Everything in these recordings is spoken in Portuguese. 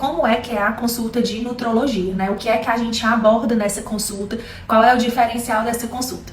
como é que é a consulta de nutrologia, né? O que é que a gente aborda nessa consulta, qual é o diferencial dessa consulta.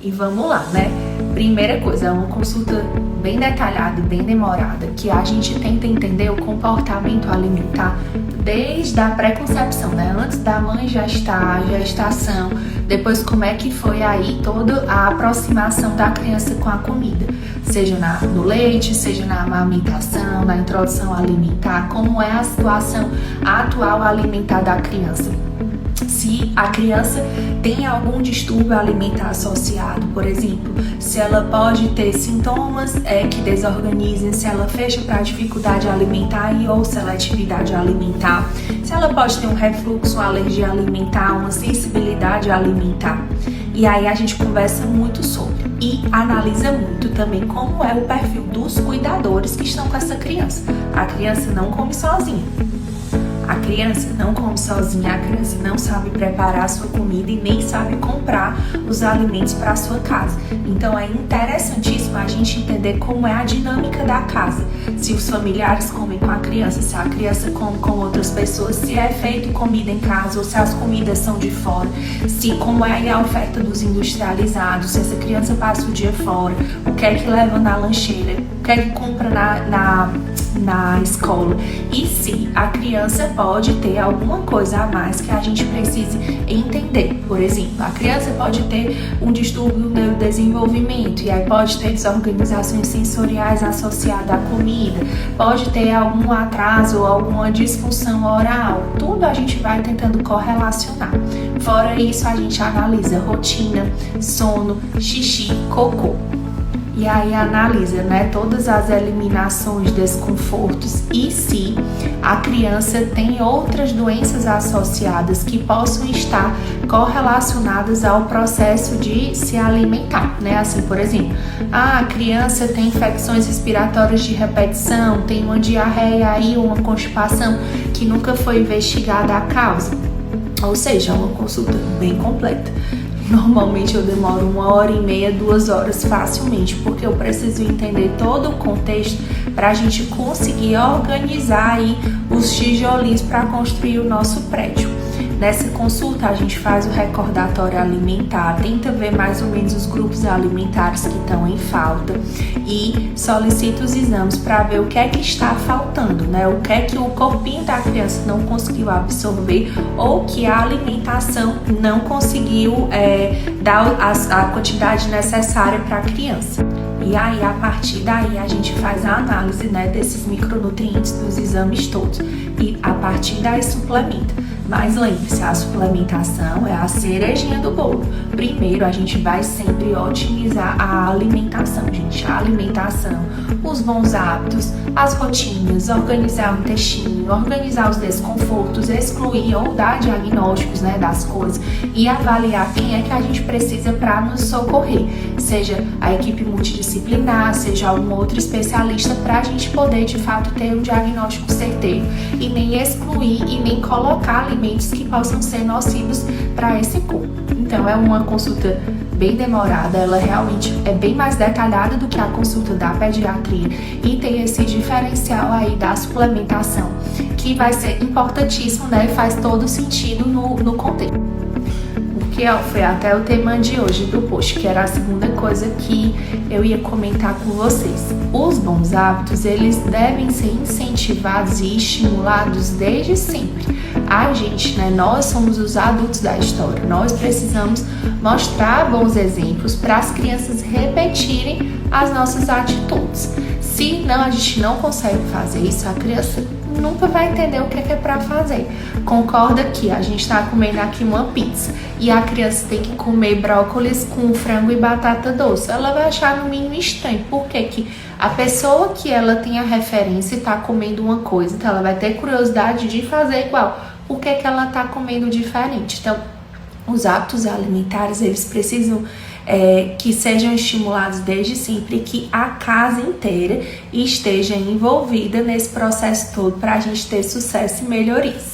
E vamos lá, né? Primeira coisa, é uma consulta bem detalhada, bem demorada, que a gente tenta entender o comportamento alimentar desde a pré-concepção, né? Antes da mãe gestação, depois como é que foi aí toda a aproximação da criança com a comida, seja no leite, seja na amamentação, na introdução alimentar, como é a situação atual alimentar da criança. Se a criança tem algum distúrbio alimentar associado, por exemplo, se ela pode ter sintomas que desorganizem, se ela fecha para dificuldade alimentar ou seletividade alimentar, se ela pode ter um refluxo, uma alergia alimentar, uma sensibilidade alimentar. E aí a gente conversa muito sobre e analisa muito também como é o perfil dos cuidadores que estão com essa criança. A criança não come sozinha. A criança não come sozinha, a criança não sabe preparar a sua comida e nem sabe comprar os alimentos para a sua casa. Então é interessantíssimo a gente entender como é a dinâmica da casa. Se os familiares comem com a criança, se a criança come com outras pessoas, se é feito comida em casa ou se as comidas são de fora, se como é a oferta dos industrializados, se essa criança passa o dia fora, o que é que leva na lancheira, o que é que compra na escola, e se a criança pode ter alguma coisa a mais que a gente precise entender. Por exemplo, a criança pode ter um distúrbio no neurodesenvolvimento e aí pode ter desorganizações sensoriais associadas à comida, pode ter algum atraso ou alguma disfunção oral. Tudo a gente vai tentando correlacionar. Fora isso, a gente analisa rotina, sono, xixi, cocô. E aí analisa, né, todas as eliminações, desconfortos e se a criança tem outras doenças associadas que possam estar correlacionadas ao processo de se alimentar, né? Assim, por exemplo, a criança tem infecções respiratórias de repetição, tem uma diarreia aí, uma constipação que nunca foi investigada a causa. Ou seja, é uma consulta bem completa. Normalmente eu demoro 1h30, 2 horas facilmente, porque eu preciso entender todo o contexto para a gente conseguir organizar aí os tijolinhos para construir o nosso prédio. Nessa consulta a gente faz o recordatório alimentar, tenta ver mais ou menos os grupos alimentares que estão em falta e solicita os exames para ver o que é que está faltando, né? O que é que o corpinho da criança não conseguiu absorver ou que a alimentação não conseguiu dar a quantidade necessária para a criança. E aí, a partir daí, a gente faz a análise, né, desses micronutrientes dos exames todos e a partir daí suplementa. Mas lembre-se, a suplementação é a cerejinha do bolo. Primeiro, a gente vai sempre otimizar a alimentação, gente. A alimentação, os bons hábitos, as rotinas, organizar o intestino, organizar os desconfortos, excluir ou dar diagnósticos, né, das coisas e avaliar quem é que a gente precisa para nos socorrer. Seja a equipe multidisciplinar, seja algum outro especialista para a gente poder, de fato, ter um diagnóstico certeiro e nem excluir e nem colocar alimentos que possam ser nocivos para esse corpo. Então é uma consulta bem demorada, ela realmente é bem mais detalhada do que a consulta da pediatria e tem esse diferencial aí da suplementação, que vai ser importantíssimo, né, e faz todo sentido no contexto. Que foi até o tema de hoje do post, que era a segunda coisa que eu ia comentar com vocês. Os bons hábitos, eles devem ser incentivados e estimulados desde sempre. A gente, né, nós somos os adultos da história, nós precisamos mostrar bons exemplos para as crianças repetirem as nossas atitudes. Se não, a gente não consegue fazer isso, a criança nunca vai entender o que é para fazer. Concorda que a gente está comendo aqui uma pizza e a criança tem que comer brócolis com frango e batata doce. Ela vai achar no mínimo estranho, porque que a pessoa que ela tem a referência está comendo uma coisa, então ela vai ter curiosidade de fazer igual. Por que que ela está comendo diferente? Então, os hábitos alimentares, eles precisam que sejam estimulados desde sempre, que a casa inteira esteja envolvida nesse processo todo para a gente ter sucesso e melhorias.